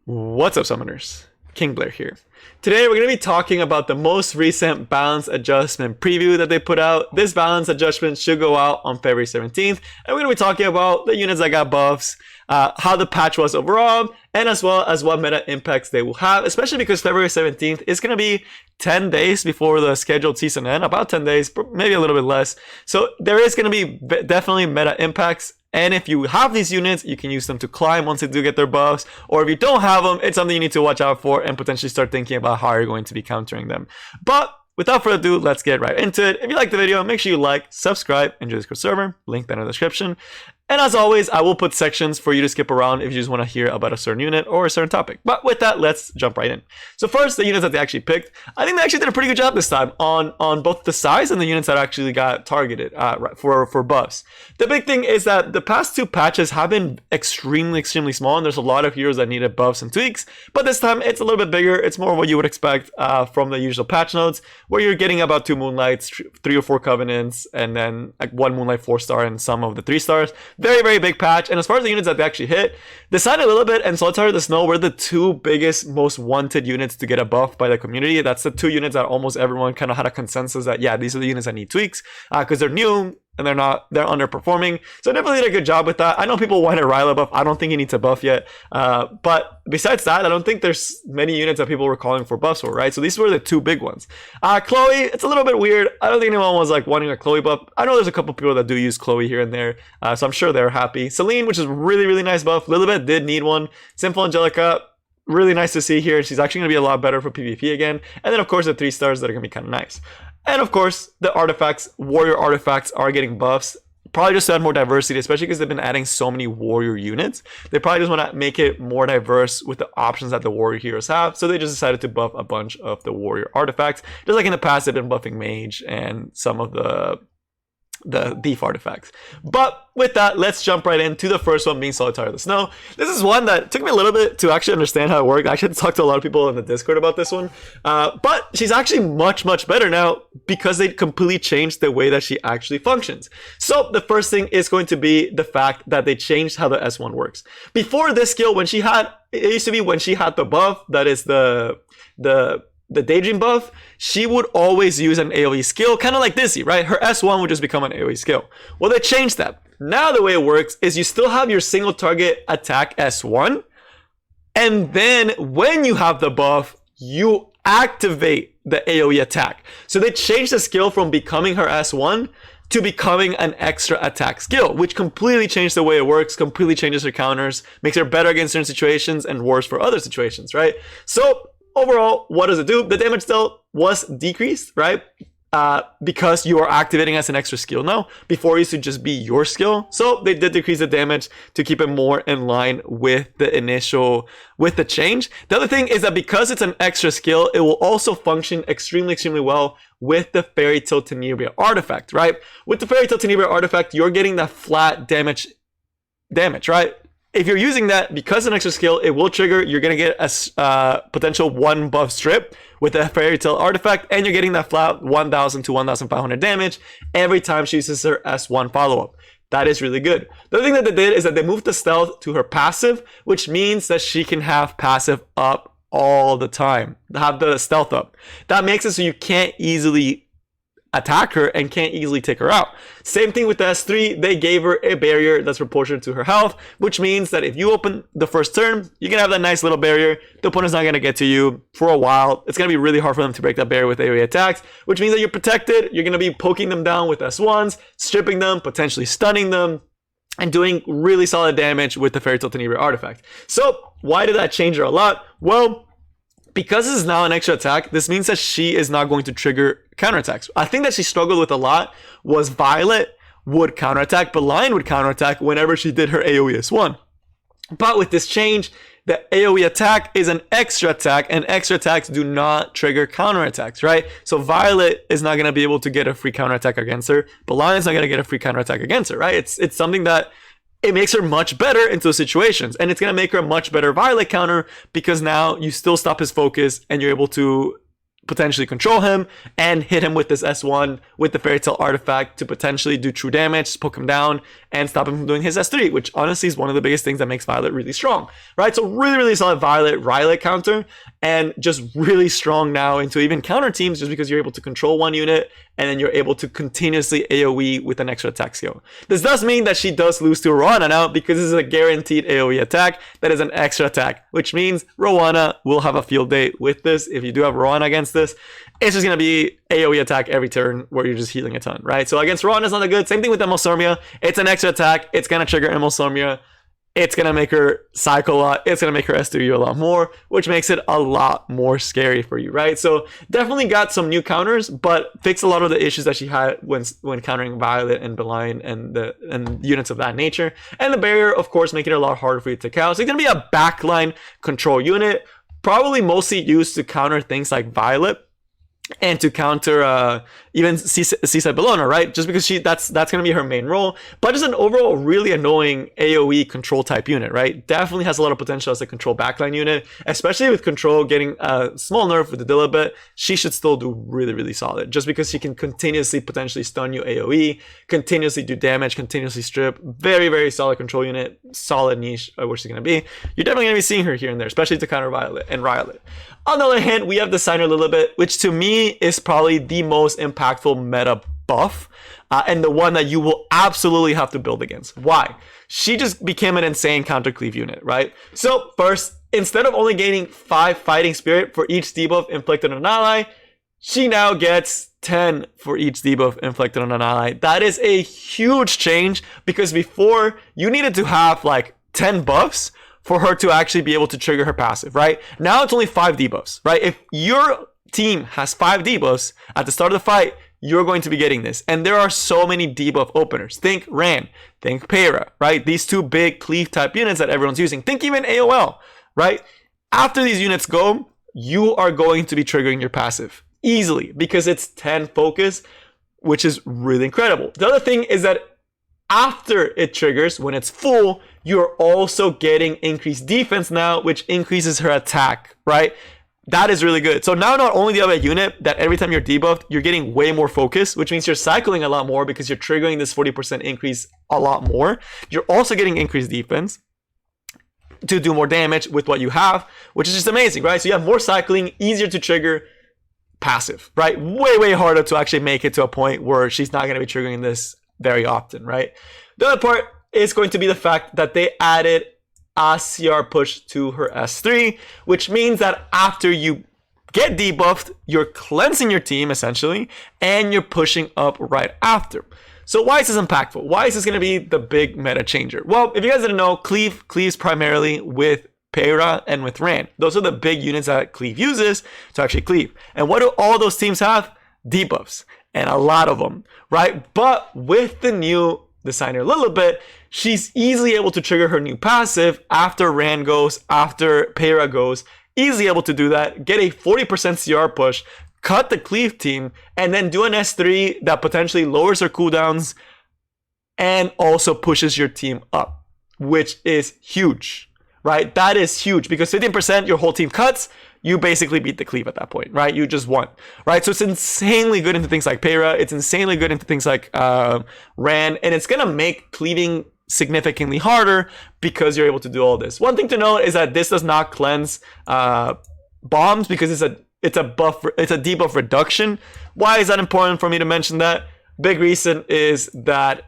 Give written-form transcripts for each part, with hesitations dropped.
What's up, summoners? King Blair here. Today we're going to be talking about the most recent balance adjustment preview that they put out. This balance adjustment should go out on February 17th, and we're going to be talking about the units that got buffs, how the patch was overall, and as well as what meta impacts they will have, especially because February 17th is going to be 10 days before the scheduled season end, about 10 days, maybe a little bit less. So there is going to be definitely meta impacts. And if you have these units, you can use them to climb once they do get their buffs. Or if you don't have them, it's something you need to watch out for and potentially start thinking about how you're going to be countering them. But without further ado, let's get right into it. If you like the video, make sure you like, subscribe, and join the Discord server. Link down in the description. And as always, I will put sections for you to skip around if you just want to hear about a certain unit or a certain topic. But with that, let's jump right in. So first, the units that they actually picked. I think they actually did a pretty good job this time on both the size and the units that actually got targeted for buffs. The big thing is that the past two patches have been extremely small, and there's a lot of heroes that needed buffs and tweaks. But this time, it's a little bit bigger. It's more what you would expect from the usual patch notes, where you're getting about 2 Moonlights, 3 or 4 Covenants, and then like 1 Moonlight 4-star and some of the 3-stars. Very big patch. And as far as the units that they actually hit, Decide a Little Bit and Solitaria the Snow were the two biggest, most wanted units to get a buff by the community. That's the two units that almost everyone kind of had a consensus that, yeah, these are the units that need tweaks because they're new and they're underperforming. So definitely did a good job with that. I know people wanted Ryla buff. I don't think he needs a buff yet. But besides that, I don't think there's many units that people were calling for buffs for, right? So these were the two big ones. Chloe, it's a little bit weird. I don't think anyone was like wanting a Chloe buff. I know there's a couple people that do use Chloe here and there. So I'm sure they're happy. Celine, which is really nice buff. Lilibet did need one. Sinful Angelica, really nice to see here. She's actually going to be a lot better for PvP again. And then of course the 3-stars that are going to be kind of nice. And of course, the artifacts, warrior artifacts are getting buffs. Probably just to add more diversity, especially because they've been adding so many warrior units. They probably just want to make it more diverse with the options that the warrior heroes have. So they just decided to buff a bunch of the warrior artifacts. Just like in the past, they've been buffing mage and some of the beef artifacts. But with that, let's jump right into the first one, being Solitaria the Snow. This is one that took me a little bit to actually understand how it worked. I actually talked to a lot of people in the Discord about this one. But she's actually much better now because they completely changed the way that she actually functions. So the first thing is going to be the fact that they changed how the S1 works. Before this skill, it used to be when she had the buff, that is the Daydream buff, she would always use an AoE skill, kind of like Dizzy, right? Her S1 would just become an AoE skill. Well, they changed that. Now the way it works is you still have your single target attack S1, and then when you have the buff, you activate the AoE attack. So they changed the skill from becoming her S1 to becoming an extra attack skill, which completely changed the way it works, completely changes her counters, makes her better against certain situations and worse for other situations, right? So overall, what does it do? The damage dealt was decreased, right? Because you are activating as an extra skill now. Before it used to just be your skill. So they did decrease the damage to keep it more in line with the change. The other thing is that because it's an extra skill, it will also function extremely well with the Fairy Tale Tenebria artifact, right? With the Fairy Tale Tenebria artifact, you're getting that flat damage, right? If you're using that, because an extra skill, it will trigger. You're going to get a potential 1 buff strip with the Fairy Tale artifact, and you're getting that flat 1,000 to 1,500 damage every time she uses her S1 follow-up. That is really good. The other thing that they did is that they moved the stealth to her passive, which means that she can have passive up all the time, have the stealth up. That makes it so you can't easily attack her and can't easily take her out. Same thing with the S3, they gave her a barrier that's proportional to her health, which means that if you open the first turn, you can have that nice little barrier. The opponent's not going to get to you for a while. It's going to be really hard for them to break that barrier with AoE attacks, which means that you're protected. You're going to be poking them down with S1s, stripping them, potentially stunning them, and doing really solid damage with the Fairy Tale Tenebria artifact. So why did that change her a lot? Well, because this is now an extra attack, this means that she is not going to trigger counterattacks. I think that she struggled with a lot was Violet would counterattack, but Lion would counterattack whenever she did her AoE S1. But with this change, the AoE attack is an extra attack, and extra attacks do not trigger counterattacks, right? So Violet is not going to be able to get a free counterattack against her, but Lion's not going to get a free counterattack against her, right? It's something that it makes her much better in those situations, and it's going to make her a much better Violet counter because now you still stop his focus and you're able to potentially control him and hit him with this S1 with the Fairy Tale artifact to potentially do true damage, poke him down, and stop him from doing his S3, which honestly is one of the biggest things that makes Violet really strong, right? So really, really solid Violet Rylait counter, and just really strong now into even counter teams just because you're able to control one unit and then you're able to continuously AoE with an extra attack skill. This does mean that she does lose to Rowana now because this is a guaranteed AoE attack that is an extra attack, which means Rowana will have a field day with this. If you do have Rowana against this, it's just going to be AoE attack every turn where you're just healing a ton, right? So against Rowana is not that good. Same thing with Emulsomnia. It's an extra attack. It's going to trigger Emulsomnia. It's going to make her cycle a lot. It's going to make her S3 a lot more, which makes it a lot more scary for you, right? So definitely got some new counters, but fixed a lot of the issues that she had when countering Violet and Beeline and units of that nature. And the barrier, of course, making it a lot harder for you to take out. So it's going to be a backline control unit, probably mostly used to counter things like Violet and to counter even Seaside Bellona, right? Just because that's going to be her main role, but just an overall really annoying AoE control type unit, right? Definitely has a lot of potential as a control backline unit, especially with control getting a small nerf with the Lilibet. She should still do really, really solid just because she can continuously potentially stun you AoE, continuously do damage, continuously strip. Very, very solid control unit, solid niche where she's going to be. You're definitely going to be seeing her here and there, especially to counter Violet and Rylait. On the other hand, we have Designer Lilibet, which to me is probably the most impactful meta buff and the one that you will absolutely have to build against. Why? She just became an insane counter cleave unit, right? So first, instead of only gaining 5 fighting spirit for each debuff inflicted on an ally, she now gets 10 for each debuff inflicted on an ally. That is a huge change because before you needed to have like 10 buffs for her to actually be able to trigger her passive, right? Now it's only 5 debuffs, right? If your team has 5 debuffs at the start of the fight, you're going to be getting this. And there are so many debuff openers. Think Ran, think Pera, right? These 2 big cleave type units that everyone's using. Think even AOL, right? After these units go, you are going to be triggering your passive easily because it's 10 focus, which is really incredible. The other thing is that after it triggers, when it's full, you're also getting increased defense now, which increases her attack, right? That is really good. So now not only do you have a unit that every time you're debuffed, you're getting way more focus, which means you're cycling a lot more because you're triggering this 40% increase a lot more. You're also getting increased defense to do more damage with what you have, which is just amazing, right? So you have more cycling, easier to trigger passive, right? Way, way harder to actually make it to a point where she's not going to be triggering this very often, right? The other part is going to be the fact that they added a CR push to her S3, which means that after you get debuffed, you're cleansing your team essentially, and you're pushing up right after. So why is this impactful? Why is this going to be the big meta changer? Well, if you guys didn't know, Cleave cleaves primarily with Pera and with Ran. Those are the big units that Cleave uses to actually cleave. And what do all those teams have? Debuffs. And a lot of them, right? But with the new Designer Lilibet, she's easily able to trigger her new passive after Ran goes, after Pera goes, easily able to do that, get a 40% CR push, cut the cleave team, and then do an S3 that potentially lowers her cooldowns and also pushes your team up, which is huge, right? That is huge because 15% your whole team cuts, you basically beat the cleave at that point, right? You just won, right? So it's insanely good into things like Pera. It's insanely good into things like Ran. And it's going to make cleaving significantly harder because you're able to do all this. One thing to note is that this does not cleanse bombs because it's a debuff reduction. Why is that important for me to mention that? Big reason is that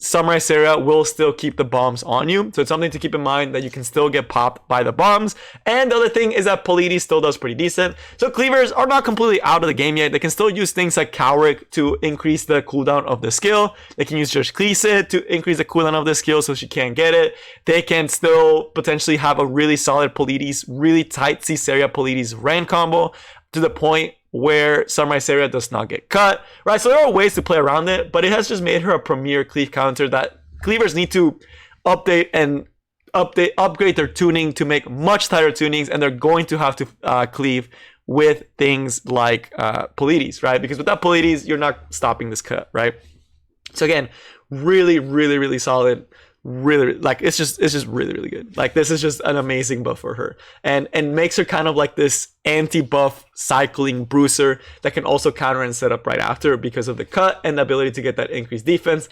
Samurai Sarah will still keep the bombs on you. So it's something to keep in mind that you can still get popped by the bombs. And the other thing is that Polides still does pretty decent. So cleavers are not completely out of the game yet. They can still use things like Cowrick to increase the cooldown of the skill. They can use Just Cleaset to increase the cooldown of the skill so she can't get it. They can still potentially have a really solid Polides, really tight Caesarea Polides Ran combo to the point where Samurai Sarah does not get cut, right? So there are ways to play around it, but it has just made her a premier cleave counter that cleavers need to upgrade their tuning to make much tighter tunings, and they're going to have to cleave with things like Polides, right? Because without Polides, you're not stopping this cut, right? So again, really, really, really solid really, like, it's just really, really good. Like, this is just an amazing buff for her, and makes her kind of like this anti-buff cycling bruiser that can also counter and set up right after because of the cut and the ability to get that increased defense,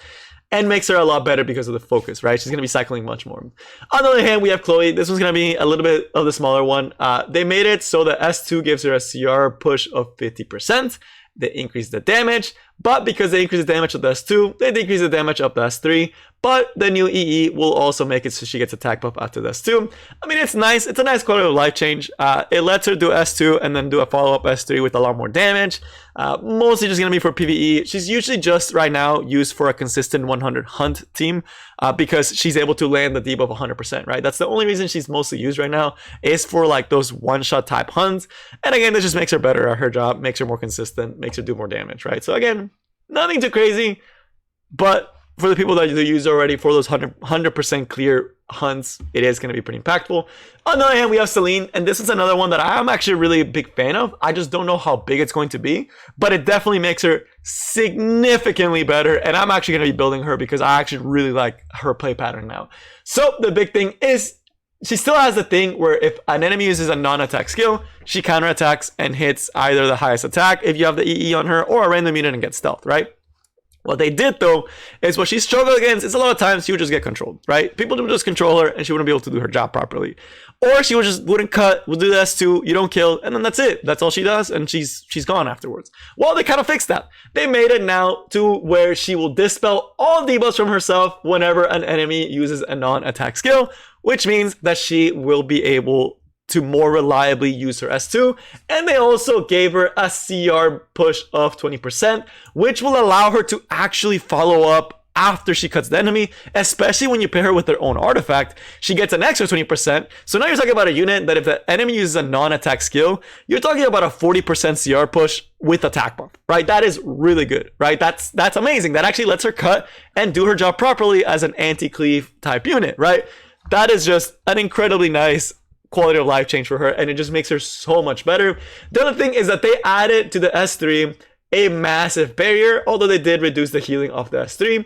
and makes her a lot better because of the focus, right? She's going to be cycling much more. On the other hand, we have Chloe. This one's going to be a little bit of the smaller one. They made it so the S2 gives her a CR push of 50%. They increase the damage, but because they increase the damage of the S2, they decrease the damage of the S3. But the new EE will also make it so she gets attack buff after the S2. I mean, it's nice. It's a nice quality of life change. It lets her do S2 and then do a follow-up S3 with a lot more damage. Mostly just going to be for PvE. She's usually just right now used for a consistent 100 hunt team because she's able to land the debuff 100%, right? That's the only reason she's mostly used right now, is for like those one-shot type hunts. And again, this just makes her better at her job, makes her more consistent, makes her do more damage, right? So again, nothing too crazy, but for the people that you use already for those 100% clear hunts, it is going to be pretty impactful. On the other hand, we have Celine, and this is another one that I'm actually a really big fan of. I just don't know how big it's going to be, but it definitely makes her significantly better, and I'm actually going to be building her because I actually really like her play pattern now. So the big thing is, she still has the thing where if an enemy uses a non-attack skill, she counterattacks and hits either the highest attack if you have the EE on her, or a random unit and gets stealth, right? What they did though is what she struggled against is a lot of times she would just get controlled, right? People would just control her and she wouldn't be able to do her job properly. Or she wouldn't cut, would do the S2, you don't kill, and then that's it. That's all she does, and she's gone afterwards. Well, they kind of fixed that. They made it now to where she will dispel all debuffs from herself whenever an enemy uses a non-attack skill, which means that she will be able to more reliably use her S2, and they also gave her a CR push of 20%, which will allow her to actually follow up after she cuts the enemy, especially when you pair her with their own artifact. She gets an extra 20%, so now you're talking about a unit that if the enemy uses a non-attack skill, you're talking about a 40% CR push with attack buff, right? That is really good, right? That's amazing. That actually lets her cut and do her job properly as an anti-cleave type unit, right? That is just an incredibly nice quality of life change for her, and it just makes her so much better. The other thing is that they added to the S3 a massive barrier, although they did reduce the healing of the S3.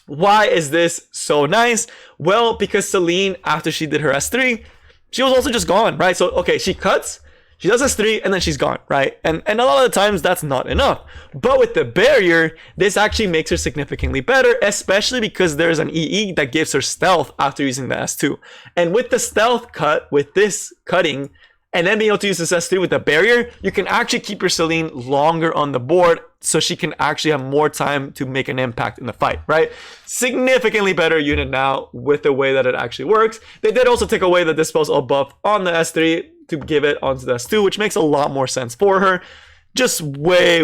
Why is this so nice? Well, because Celine, after she did her S3, she was also just gone, right? So okay, she cuts, she does S3, and then she's gone, right? And a lot of the times that's not enough. But with the barrier, this actually makes her significantly better, especially because there's an EE that gives her stealth after using the S2. And with the stealth cut, with this cutting, and then being able to use this S3 with the barrier, you can actually keep your Celine longer on the board so she can actually have more time to make an impact in the fight, right? Significantly better unit now with the way that it actually works. They did also take away the dispels all buff on the S3 to give it onto the S2, which makes a lot more sense for her. Just way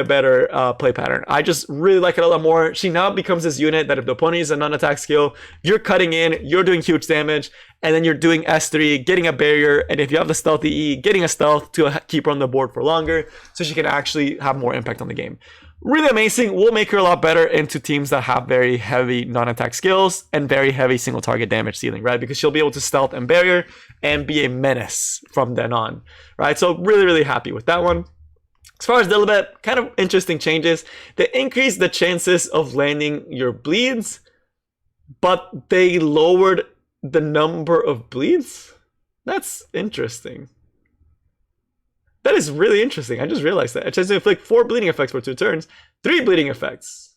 better play pattern. I just really like it a lot more. She now becomes this unit that if the opponent uses a non-attack skill, you're cutting in, you're doing huge damage, and then you're doing S3, getting a barrier, and if you have the stealthy E, getting a stealth to keep her on the board for longer, so she can actually have more impact on the game. Really amazing. Will make her a lot better into teams that have very heavy non-attack skills and very heavy single target damage ceiling, right? Because she'll be able to stealth and barrier and be a menace from then on, right? So really happy with that one. As far as Lilibet, kind of interesting changes. They increased the chances of landing your bleeds, but they lowered the number of bleeds? That's interesting. That is really interesting. I just realized that. A chance to inflict 4 bleeding effects for 2 turns, 3 bleeding effects.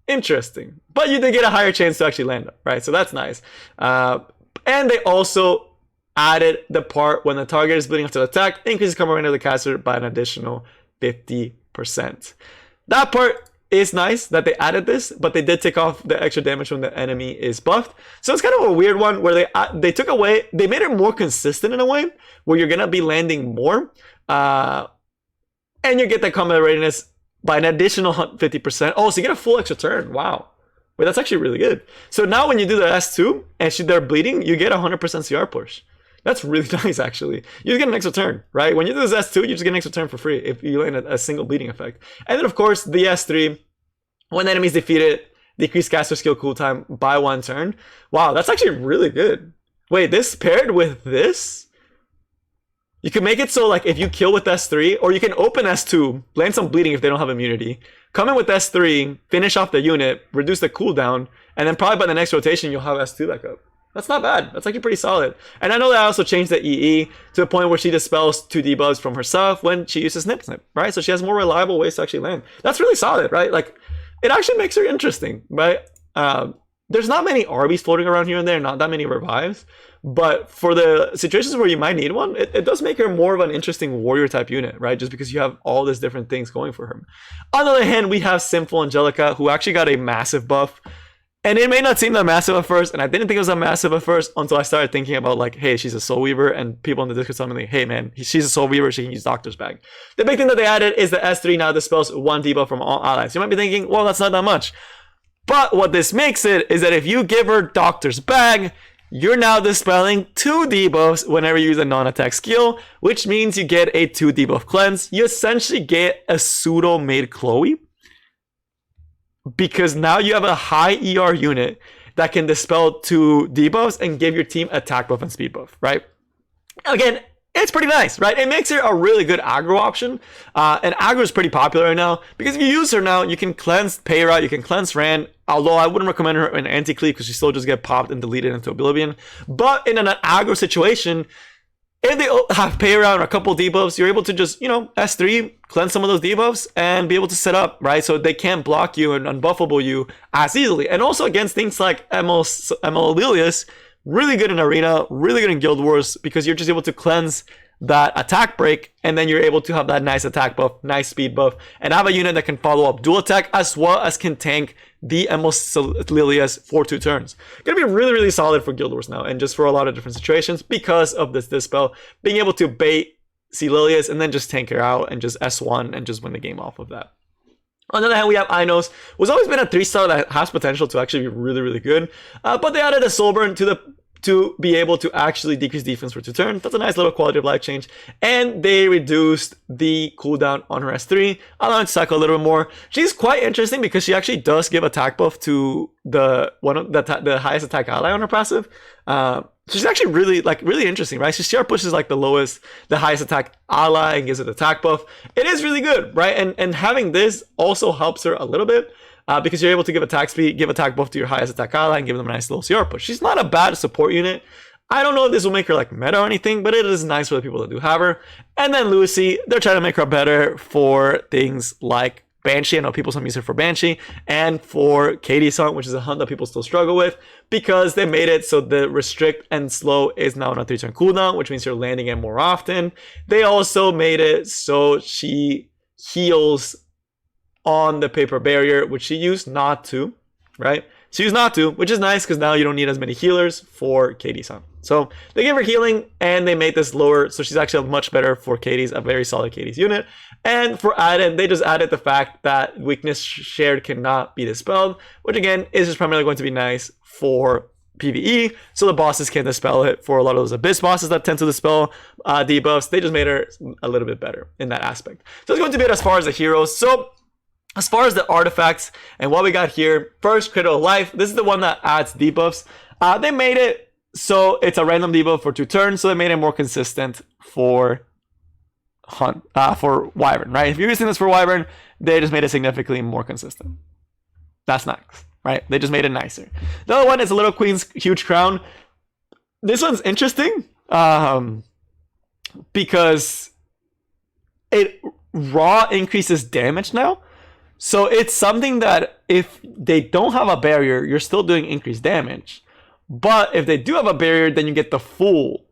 Interesting. But you did get a higher chance to actually land them, right? So that's nice. And they also added the part when the target is bleeding after the attack, increases cover range of the caster by an additional 50%. That part is nice that they added this, but they did take off the extra damage when the enemy is buffed. So it's kind of a weird one where they took away, they made it more consistent in a way where you're gonna be landing more, and you get the combat readiness by an additional 50%. Oh, so you get a full extra turn. Wow. Wait, that's actually really good. So now when you do the S2 and they're bleeding, you get 100% CR push. That's really nice, actually. You just get an extra turn, right? When you do this S2, you just get an extra turn for free if you land a single bleeding effect. And then, of course, the S3, when the enemy is defeated, decrease caster skill cooltime by 1 turn. Wow, that's actually really good. Wait, this paired with this? You can make it so, like, if you kill with S3, or you can open S2, land some bleeding if they don't have immunity, come in with S3, finish off the unit, reduce the cooldown, And then probably by the next rotation, you'll have S2 back up. That's not bad. That's actually pretty solid. And I know that I also changed the EE to the point where she dispels 2 debuffs from herself when she uses Snip Snip, right? So she has more reliable ways to actually land. That's really solid, right? Like, it actually makes her interesting, right? There's not many RBs floating around here and there, not that many revives. But for the situations where you might need one, it does make her more of an interesting warrior type unit, right? Just because you have all these different things going for her. On the other hand, we have Sinful Angelica, who actually got a massive buff. And it may not seem that massive at first, and I didn't think it was that massive at first until I started thinking about like, hey, she's a Soul Weaver, and people in the Discord tell me like, hey man, she's a Soul Weaver, she can use Doctor's Bag. The big thing that they added is the S3 now dispels 1 debuff from all allies. You might be thinking, well, that's not that much. But what this makes it is that if you give her Doctor's Bag, you're now dispelling 2 debuffs whenever you use a non-attack skill, which means you get a 2 debuff cleanse. You essentially get a pseudo-made Chloe, because now you have a high ER unit that can dispel 2 debuffs and give your team attack buff and speed buff, right? Again, it's pretty nice, right? It makes her a really good aggro option. And aggro is pretty popular right now because if you use her now, you can cleanse Payra, you can cleanse Rand, although I wouldn't recommend her in anti-cleave because she still just get popped and deleted into oblivion. But in an aggro situation, if they have Payra and a couple debuffs, you're able to just, S3, cleanse some of those debuffs and be able to set up, right? So they can't block you and unbuffable you as easily. And also against things like Lilius, really good in Arena, really good in Guild Wars, because you're just able to cleanse that attack break, and then you're able to have that nice attack buff, nice speed buff, and have a unit that can follow up dual attack as well as can tank the Lilius for 2 turns. Gonna be really, really solid for Guild Wars now, and just for a lot of different situations because of this dispel, being able to bait Lilius and then just tank her out and just S1 and just win the game off of that. On the other hand, we have Ainos, who's always been a 3-star that has potential to actually be really, really good. But they added a Soul Burn to be able to actually decrease defense for 2 turns. That's a nice little quality of life change. And they reduced the cooldown on her S3, allowing to cycle a little bit more. She's quite interesting because she actually does give attack buff to the highest attack ally on her passive. She's actually really interesting, right? She CR pushes like the highest attack ally and gives it attack buff. It is really good, right? And having this also helps her a little bit. Because you're able to give attack speed, give attack buff to your highest attack ally, and give them a nice little CR push. She's not a bad support unit. I don't know if this will make her like meta or anything, but it is nice for the people that do have her. And then Lucy, they're trying to make her better for things like Banshee. I know people some use her for Banshee, and for Katie's Hunt, which is a hunt that people still struggle with, because they made it so the restrict and slow is now on a 3-turn cooldown, which means you're landing it more often. They also made it so she heals on the paper barrier, which she used not to, right? She used not to, which is nice because now you don't need as many healers for Katie's Hunt. So they gave her healing and they made this lower, so she's actually much better for Katie's, a very solid Katie's unit. And for Adin, they just added the fact that weakness shared cannot be dispelled, which again is just primarily going to be nice for PvE, so the bosses can dispel it. For a lot of those Abyss bosses that tend to dispel debuffs, they just made her a little bit better in that aspect. So it's going to be it as far as the heroes. So as far as the artifacts and what we got here, first, Critical Life. This is the one that adds debuffs. They made it so it's a random debuff for 2 turns, so they made it more consistent for Wyvern, right? If you're using this for Wyvern, they just made it significantly more consistent. That's nice, right? They just made it nicer. The other one is a Little Queen's Huge Crown. This one's interesting because it raw increases damage now. So it's something that if they don't have a barrier, you're still doing increased damage. But if they do have a barrier, then you get the full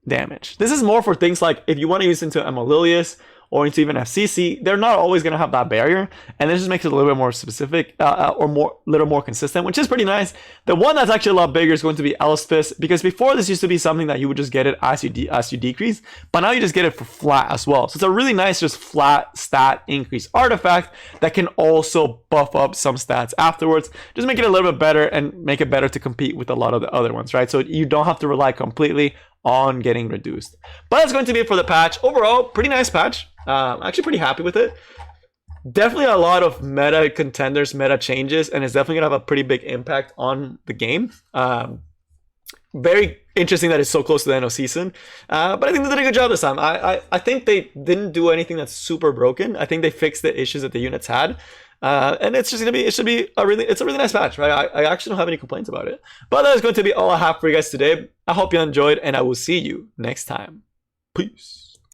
damage. This is more for things like if you want to use into Amalilius or into even FCC, they're not always going to have that barrier. And this just makes it a little bit more specific or little more consistent, which is pretty nice. The one that's actually a lot bigger is going to be Elspeth, because before this used to be something that you would just get it as you decrease, but now you just get it for flat as well. So it's a really nice just flat stat increase artifact that can also buff up some stats afterwards. Just make it a little bit better and make it better to compete with a lot of the other ones, right? So you don't have to rely completely on getting reduced. But that's going to be it for the patch. Overall, pretty nice patch. Actually pretty happy with it. Definitely a lot of meta contenders, meta changes, and it's definitely gonna have a pretty big impact on the game. Very interesting that it's so close to the end of season, but I think they did a good job this time. I think they didn't do anything that's super broken. I think they fixed the issues that the units had, And it's just gonna be, it's a really nice match, right? I actually don't have any complaints about it. But that is going to be all I have for you guys today. I hope you enjoyed, and I will see you next time. Peace.